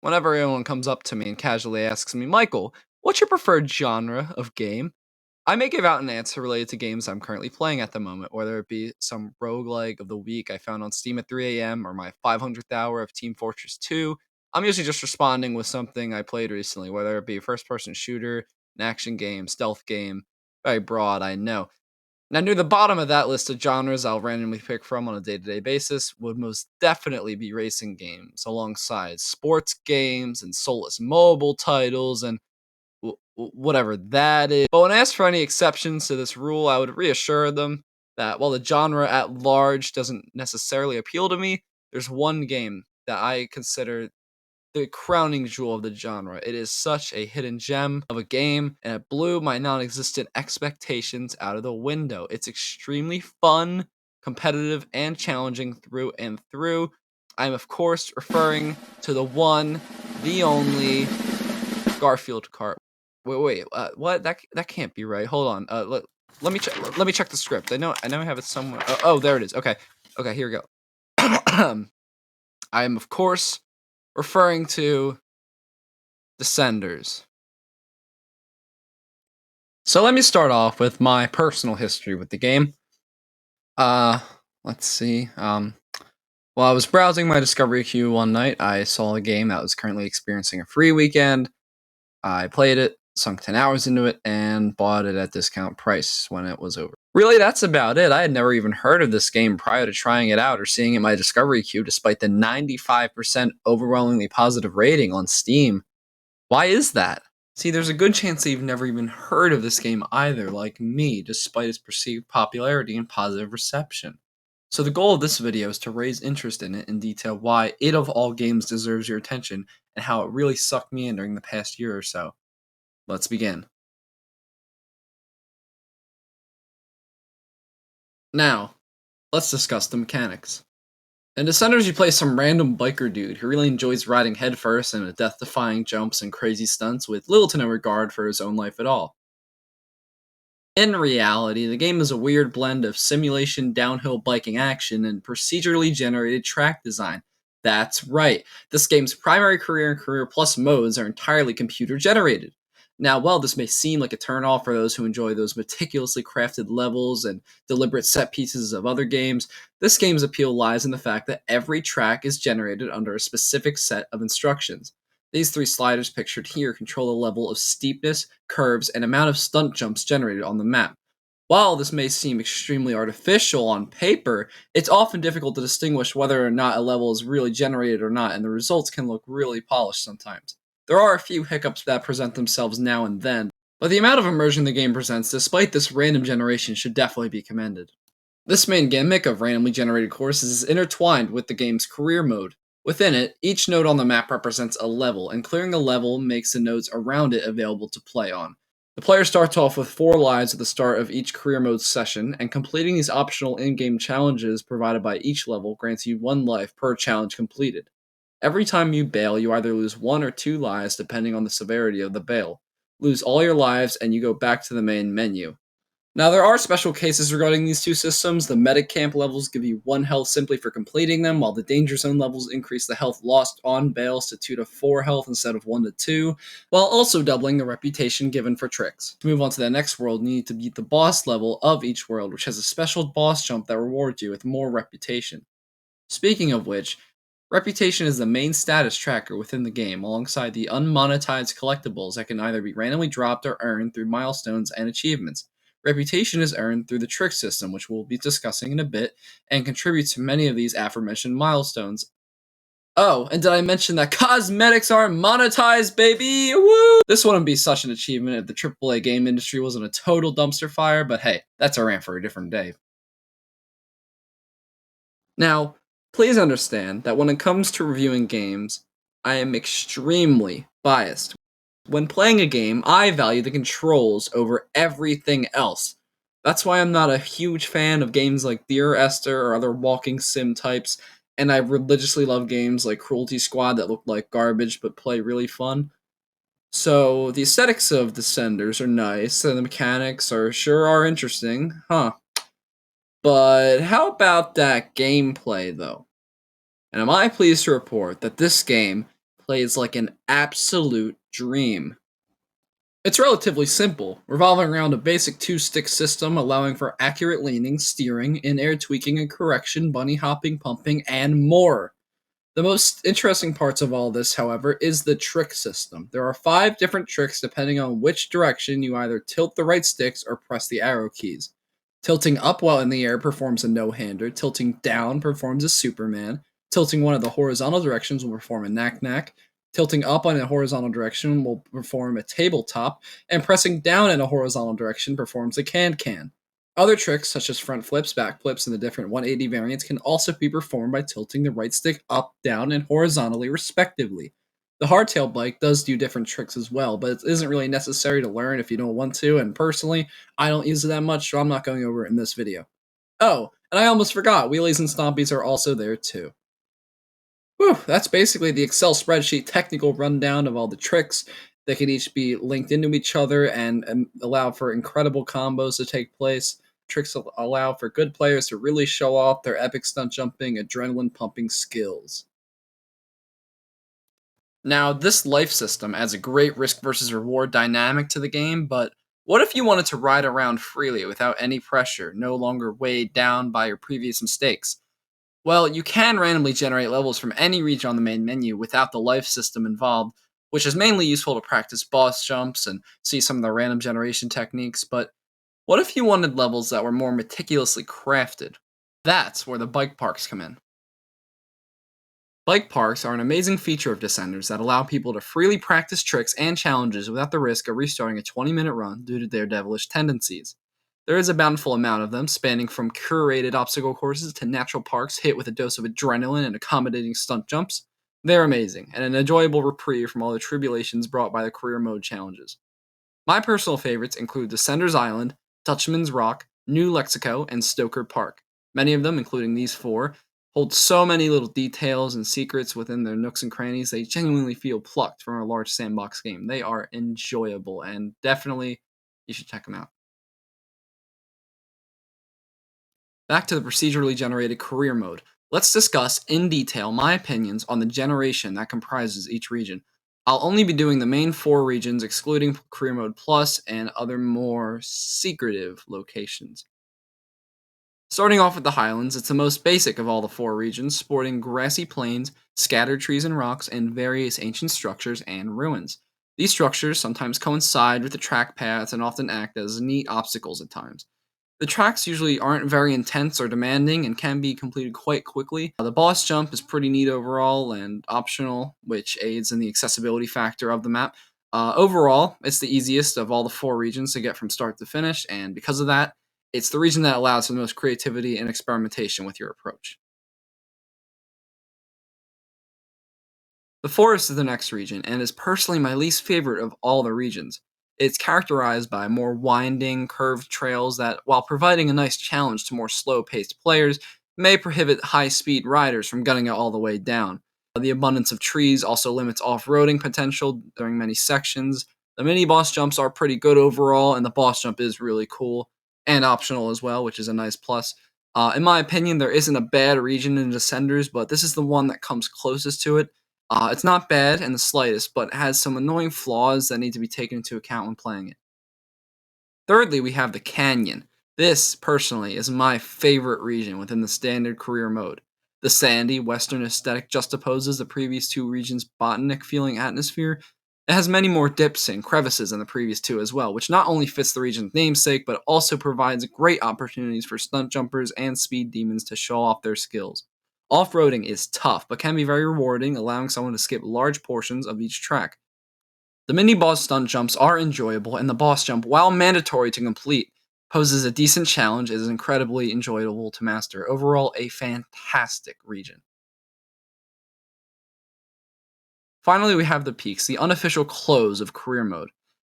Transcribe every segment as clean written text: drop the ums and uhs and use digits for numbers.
Whenever anyone comes up to me and casually asks me, Michael, what's your preferred genre of game? I may give out an answer related to games I'm currently playing at the moment, whether it be some roguelike of the week I found on Steam at 3 a.m. or my 500th hour of Team Fortress 2. I'm usually just responding with something I played recently, whether it be a first person shooter, an action game, stealth game. Very broad, I know. Now, near the bottom of that list of genres I'll randomly pick from on a day to day basis would most definitely be racing games, alongside sports games and soulless mobile titles and whatever that is. But when asked for any exceptions to this rule, I would reassure them that while the genre at large doesn't necessarily appeal to me, there's one game that I consider the crowning jewel of the genre. It is such a hidden gem of a game, and it blew my non existent expectations out of the window. It's extremely fun, competitive, and challenging through and through. I'm, of course, referring to the one, the only Garfield Kart. What? That can't be right. Hold on. Let me check. Let me check the script. I know I have it somewhere. Oh, there it is. Okay, here we go. I am, of course, referring to Descenders. So let me start off with my personal history with the game. Let's see. While I was browsing my Discovery queue one night, I saw a game that was currently experiencing a free weekend. I played it, sunk 10 hours into it, and bought it at discount price when it was over. Really, that's about it. I had never even heard of this game prior to trying it out or seeing it in my Discovery queue, despite the 95% overwhelmingly positive rating on Steam. Why is that? See, there's a good chance that you've never even heard of this game either, like me, despite its perceived popularity and positive reception. So the goal of this video is to raise interest in it and detail why it of all games deserves your attention and how it really sucked me in during the past year or so. Let's begin. Now, let's discuss the mechanics. In Descenders, you play some random biker dude who really enjoys riding headfirst into death-defying jumps and crazy stunts with little to no regard for his own life at all. In reality, the game is a weird blend of simulation downhill biking action and procedurally generated track design. That's right, this game's primary career and career plus modes are entirely computer generated. Now, while this may seem like a turnoff for those who enjoy those meticulously crafted levels and deliberate set pieces of other games, this game's appeal lies in the fact that every track is generated under a specific set of instructions. These three sliders pictured here control the level of steepness, curves, and amount of stunt jumps generated on the map. While this may seem extremely artificial on paper, it's often difficult to distinguish whether or not a level is really generated or not, and the results can look really polished sometimes. There are a few hiccups that present themselves now and then, but the amount of immersion the game presents despite this random generation should definitely be commended. This main gimmick of randomly generated courses is intertwined with the game's career mode. Within it, each node on the map represents a level, and clearing a level makes the nodes around it available to play on. The player starts off with 4 lives at the start of each career mode session, and completing these optional in-game challenges provided by each level grants you 1 life per challenge completed. Every time you bail, you either lose 1 or 2 lives depending on the severity of the bail. Lose all your lives, and you go back to the main menu. Now, there are special cases regarding these two systems. The medic camp levels give you 1 health simply for completing them, while the danger zone levels increase the health lost on bails to 2 to 4 health instead of 1 to 2, while also doubling the reputation given for tricks. To move on to the next world, you need to beat the boss level of each world, which has a special boss jump that rewards you with more reputation. Speaking of which, reputation is the main status tracker within the game, alongside the unmonetized collectibles that can either be randomly dropped or earned through milestones and achievements. Reputation is earned through the trick system, which we'll be discussing in a bit, and contributes to many of these aforementioned milestones. Oh, and did I mention that cosmetics are monetized, baby? Woo! This wouldn't be such an achievement if the AAA game industry wasn't a total dumpster fire, but hey, that's a rant for a different day. Now, please understand that when it comes to reviewing games, I am extremely biased. When playing a game, I value the controls over everything else. That's why I'm not a huge fan of games like Dear Esther or other walking sim types, and I religiously love games like Cruelty Squad that look like garbage but play really fun. So, the aesthetics of Descenders are nice, and the mechanics are interesting, huh? But how about that gameplay, though? And am I pleased to report that this game plays like an absolute dream. It's relatively simple, revolving around a basic two-stick system allowing for accurate leaning, steering, in-air tweaking and correction, bunny hopping, pumping, and more. The most interesting parts of all this, however, is the trick system. There are 5 different tricks depending on which direction you either tilt the right sticks or press the arrow keys. Tilting up while in the air performs a no-hander, tilting down performs a Superman, tilting one of the horizontal directions will perform a knack-knack, tilting up on a horizontal direction will perform a tabletop, and pressing down in a horizontal direction performs a can-can. Other tricks, such as front flips, back flips, and the different 180 variants, can also be performed by tilting the right stick up, down, and horizontally, respectively. The hardtail bike does do different tricks as well, but it isn't really necessary to learn if you don't want to, and personally, I don't use it that much, so I'm not going over it in this video. Oh, and I almost forgot, wheelies and stompies are also there too. Whew, that's basically the Excel spreadsheet technical rundown of all the tricks. They can each be linked into each other and allow for incredible combos to take place. Tricks allow for good players to really show off their epic stunt jumping, adrenaline pumping skills. Now, this life system adds a great risk versus reward dynamic to the game, but what if you wanted to ride around freely without any pressure, no longer weighed down by your previous mistakes? Well, you can randomly generate levels from any region on the main menu without the life system involved, which is mainly useful to practice boss jumps and see some of the random generation techniques, but what if you wanted levels that were more meticulously crafted? That's where the bike parks come in. Bike parks are an amazing feature of Descenders that allow people to freely practice tricks and challenges without the risk of restarting a 20-minute run due to their devilish tendencies. There is a bountiful amount of them, spanning from curated obstacle courses to natural parks hit with a dose of adrenaline and accommodating stunt jumps. They're amazing, and an enjoyable reprieve from all the tribulations brought by the career mode challenges. My personal favorites include Descenders Island, Dutchman's Rock, New Lexico, and Stoker Park. Many of them, including these 4, hold so many little details and secrets within their nooks and crannies, they genuinely feel plucked from a large sandbox game. They are enjoyable, and definitely you should check them out. Back to the procedurally generated career mode. Let's discuss in detail my opinions on the generation that comprises each region. I'll only be doing the main 4 regions, excluding Career Mode Plus and other more secretive locations. Starting off with the Highlands, it's the most basic of all the 4 regions, sporting grassy plains, scattered trees and rocks, and various ancient structures and ruins. These structures sometimes coincide with the track paths and often act as neat obstacles at times. The tracks usually aren't very intense or demanding and can be completed quite quickly. The boss jump is pretty neat overall and optional, which aids in the accessibility factor of the map. Overall, it's the easiest of all the 4 regions to get from start to finish, and because of that, it's the region that allows for the most creativity and experimentation with your approach. The forest is the next region, and is personally my least favorite of all the regions. It's characterized by more winding, curved trails that, while providing a nice challenge to more slow paced players, may prohibit high speed riders from gunning it all the way down. The abundance of trees also limits off roading potential during many sections. The mini boss jumps are pretty good overall, and the boss jump is really cool and optional as well, which is a nice plus. In my opinion, there isn't a bad region in Descenders, but this is the one that comes closest to it. It's not bad in the slightest, but has some annoying flaws that need to be taken into account when playing it. Thirdly, we have the Canyon. This, personally, is my favorite region within the standard career mode. The sandy, western aesthetic juxtaposes the previous 2 regions' botanic feeling atmosphere. It has many more dips and crevices than the previous 2 as well, which not only fits the region's namesake, but also provides great opportunities for stunt jumpers and speed demons to show off their skills. Off-roading is tough, but can be very rewarding, allowing someone to skip large portions of each track. The mini-boss stunt jumps are enjoyable, and the boss jump, while mandatory to complete, poses a decent challenge and is incredibly enjoyable to master. Overall, a fantastic region. Finally, we have the peaks, the unofficial close of career mode.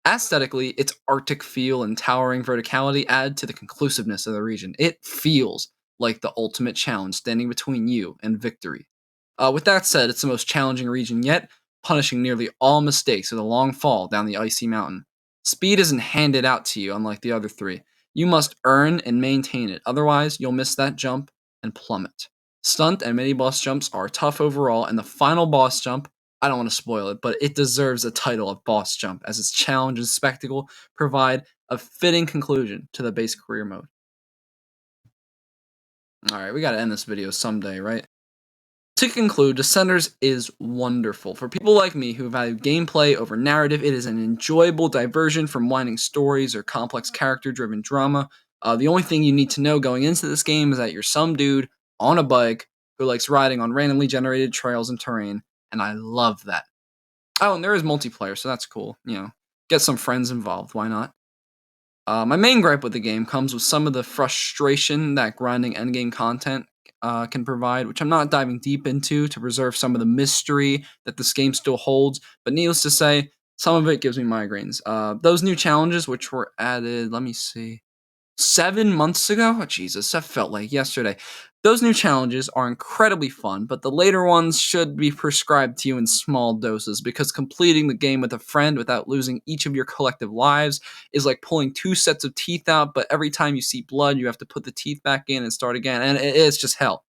Aesthetically, its arctic feel and towering verticality add to the conclusiveness of the region. It feels like the ultimate challenge standing between you and victory. With that said, it's the most challenging region yet, punishing nearly all mistakes with a long fall down the icy mountain. Speed isn't handed out to you, unlike the other 3. You must earn and maintain it, otherwise, you'll miss that jump and plummet. Stunt and mini boss jumps are tough overall, and the final boss jump, I don't want to spoil it, but it deserves a title of Boss Jump, as its challenge and spectacle provide a fitting conclusion to the base career mode. Alright, we gotta end this video someday, right? To conclude, Descenders is wonderful. For people like me who value gameplay over narrative, it is an enjoyable diversion from winding stories or complex character-driven drama. The only thing you need to know going into this game is that you're some dude on a bike who likes riding on randomly generated trails and terrain, and I love that. Oh, and there is multiplayer, so that's cool. Get some friends involved. Why not? My main gripe with the game comes with some of the frustration that grinding endgame content can provide, which I'm not diving deep into to preserve some of the mystery that this game still holds. But needless to say, some of it gives me migraines. Those new challenges, which were added, let me see, 7 months ago? Oh, Jesus, that felt like yesterday. Those new challenges are incredibly fun, but the later ones should be prescribed to you in small doses because completing the game with a friend without losing each of your collective lives is like pulling two sets of teeth out, but every time you see blood, you have to put the teeth back in and start again, and it's just hell.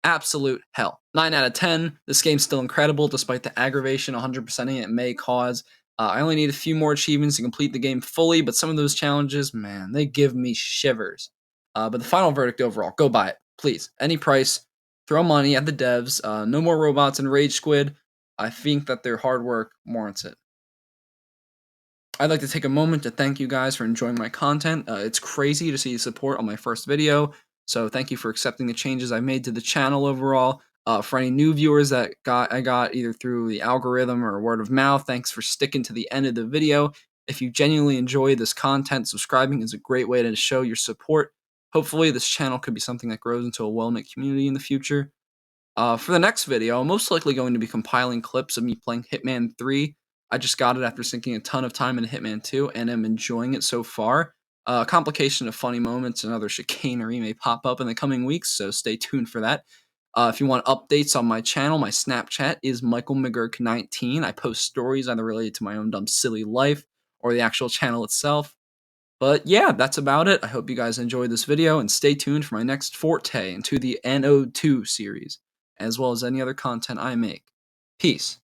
Absolute hell. 9 out of 10. This game's still incredible despite the aggravation 100%ing it may cause. I only need a few more achievements to complete the game fully, but some of those challenges, man, they give me shivers. But the final verdict overall, go buy it. Please. Any price. Throw money at the devs. No more robots and Rage Squid. I think that their hard work warrants it. I'd like to take a moment to thank you guys for enjoying my content. It's crazy to see the support on my first video, so thank you for accepting the changes I made to the channel overall. For any new viewers that I got either through the algorithm or word of mouth, thanks for sticking to the end of the video. If you genuinely enjoy this content, subscribing is a great way to show your support. Hopefully, this channel could be something that grows into a well-knit community in the future. For the next video, I'm most likely going to be compiling clips of me playing Hitman 3. I just got it after sinking a ton of time into Hitman 2, and am enjoying it so far. A complication of funny moments and other chicanery may pop up in the coming weeks, so stay tuned for that. If you want updates on my channel, my Snapchat is McGurk19. I post stories either related to my own dumb silly life or the actual channel itself. But yeah, that's about it. I hope you guys enjoyed this video, and stay tuned for my next forte into the Ode To series, as well as any other content I make. Peace.